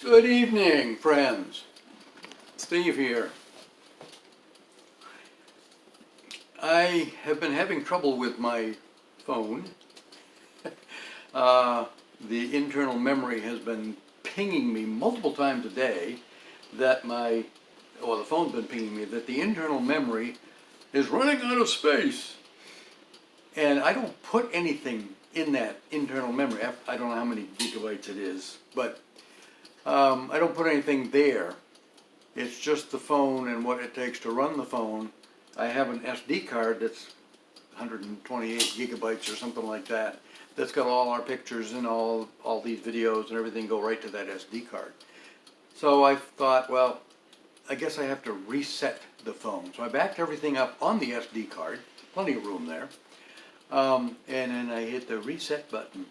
Good evening, friends. Steve here. I have been having trouble with my phone. Uh, the internal memory has been pinging me multiple times a day that the phone's been pinging me that the internal memory is running out of space. And I don't put anything in that internal memory. I don't know how many gigabytes it is, but I don't put anything there. It's just the phone and what it takes to run the phone. I have an SD card that's 128 gigabytes or something like that. That's got all our pictures and all these videos and everything go right to that SD card. So I thought, well, I guess I have to reset the phone. So I backed everything up on the SD card, plenty of room there. And then I hit the reset button.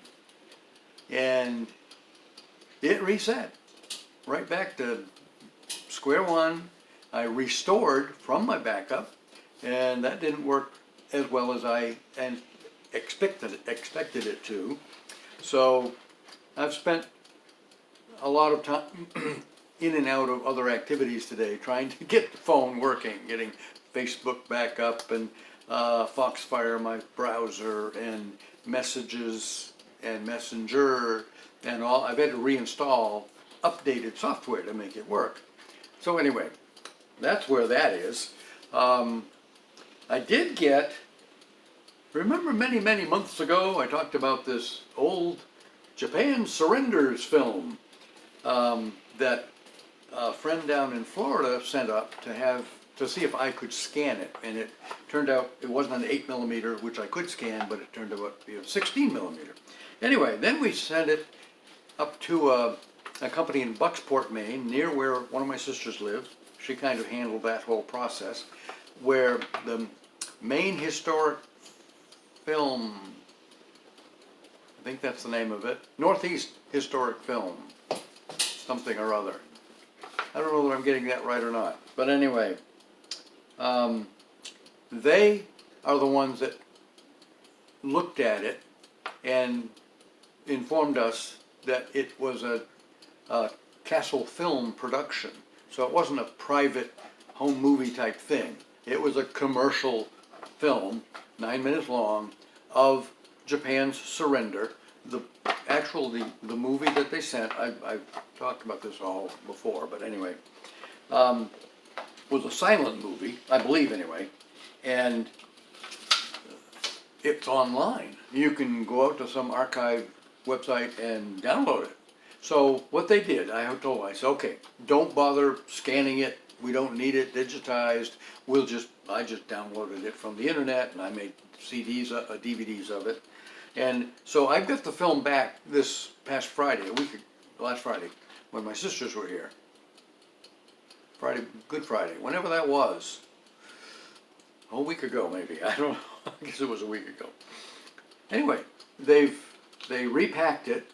And it reset right back to square one. I restored from my backup, and that didn't work as well as I expected it to. So I've spent a lot of time in and out of other activities today trying to get the phone working, getting Facebook back up and Foxfire, my browser, and Messages and Messenger and all. I've had to reinstall updated software to make it work. So anyway, that's where that is. I did remember many months ago I talked about this old Japan Surrenders film that a friend down in Florida sent up to see if I could scan it, and it turned out it wasn't an 8mm, which I could scan, but it turned out to be a 16mm. Anyway, then we sent it up to a company in Bucksport, Maine, near where one of my sisters lives. She kind of handled that whole process, where the Maine Historic Film, I think that's the name of it, Northeast Historic Film, something or other. I don't know whether I'm getting that right or not, but anyway, they are the ones that looked at it and informed us that it was a Castle Film production. So it wasn't a private home movie type thing. It was a commercial film, 9 minutes long, of Japan's surrender. The movie that they sent, I've talked about this all before, but anyway, was a silent movie, I believe anyway, and it's online. You can go out to some archive website and download it. So what they did, I said, okay, don't bother scanning it. We don't need it digitized. I just downloaded it from the internet, and I made CDs, DVDs of it. And so I got the film back this past Friday, last Friday, when my sisters were here. Good Friday, whenever that was. A week ago, maybe. I don't know. I guess it was a week ago. Anyway, they repacked it.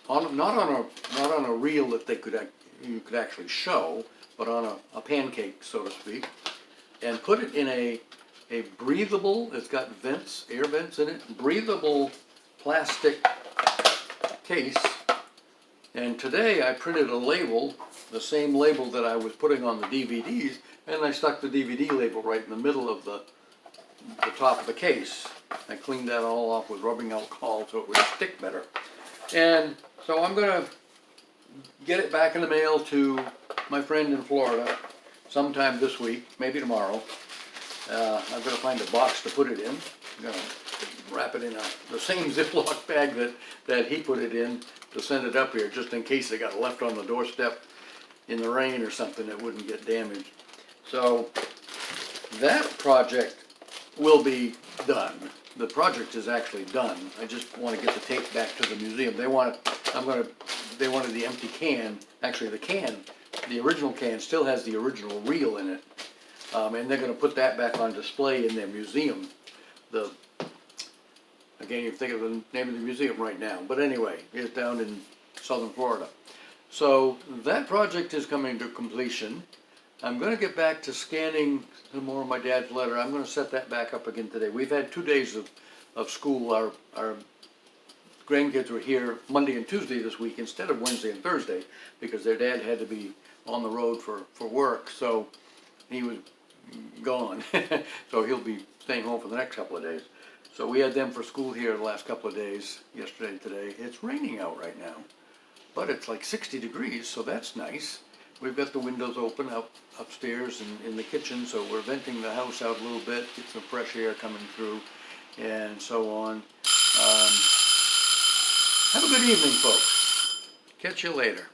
Not on a reel that you could actually show, but on a pancake, so to speak, and put it in a breathable, it's got vents, air vents in it, breathable plastic case. And today I printed a label, the same label that I was putting on the DVDs, and I stuck the DVD label right in the middle of the top of the case. I cleaned that all off with rubbing alcohol so it would stick better. And so I'm going to get it back in the mail to my friend in Florida sometime this week, maybe tomorrow. I'm going to find a box to put it in. I'm going to wrap it in the same Ziploc bag that he put it in to send it up here, just in case it got left on the doorstep in the rain or something, it wouldn't get damaged. So that project will be done. The project is actually done. I just want to get the tape back to the museum. They wanted the empty can. Actually, the original can still has the original reel in it, and they're going to put that back on display in their museum. I can't even think of the name of the museum right now, but anyway, it's down in southern Florida. So that project is coming to completion. I'm going to get back to scanning some more of my dad's letter. I'm going to set that back up again today. We've had 2 days of school. Our grandkids were here Monday and Tuesday this week instead of Wednesday and Thursday, because their dad had to be on the road for work, so he was gone. So he'll be staying home for the next couple of days. So we had them for school here the last couple of days, yesterday and today. It's raining out right now, but it's like 60 degrees, so that's nice. We've got the windows open upstairs and in the kitchen, so we're venting the house out a little bit, get some fresh air coming through, and so on. Have a good evening, folks. Catch you later.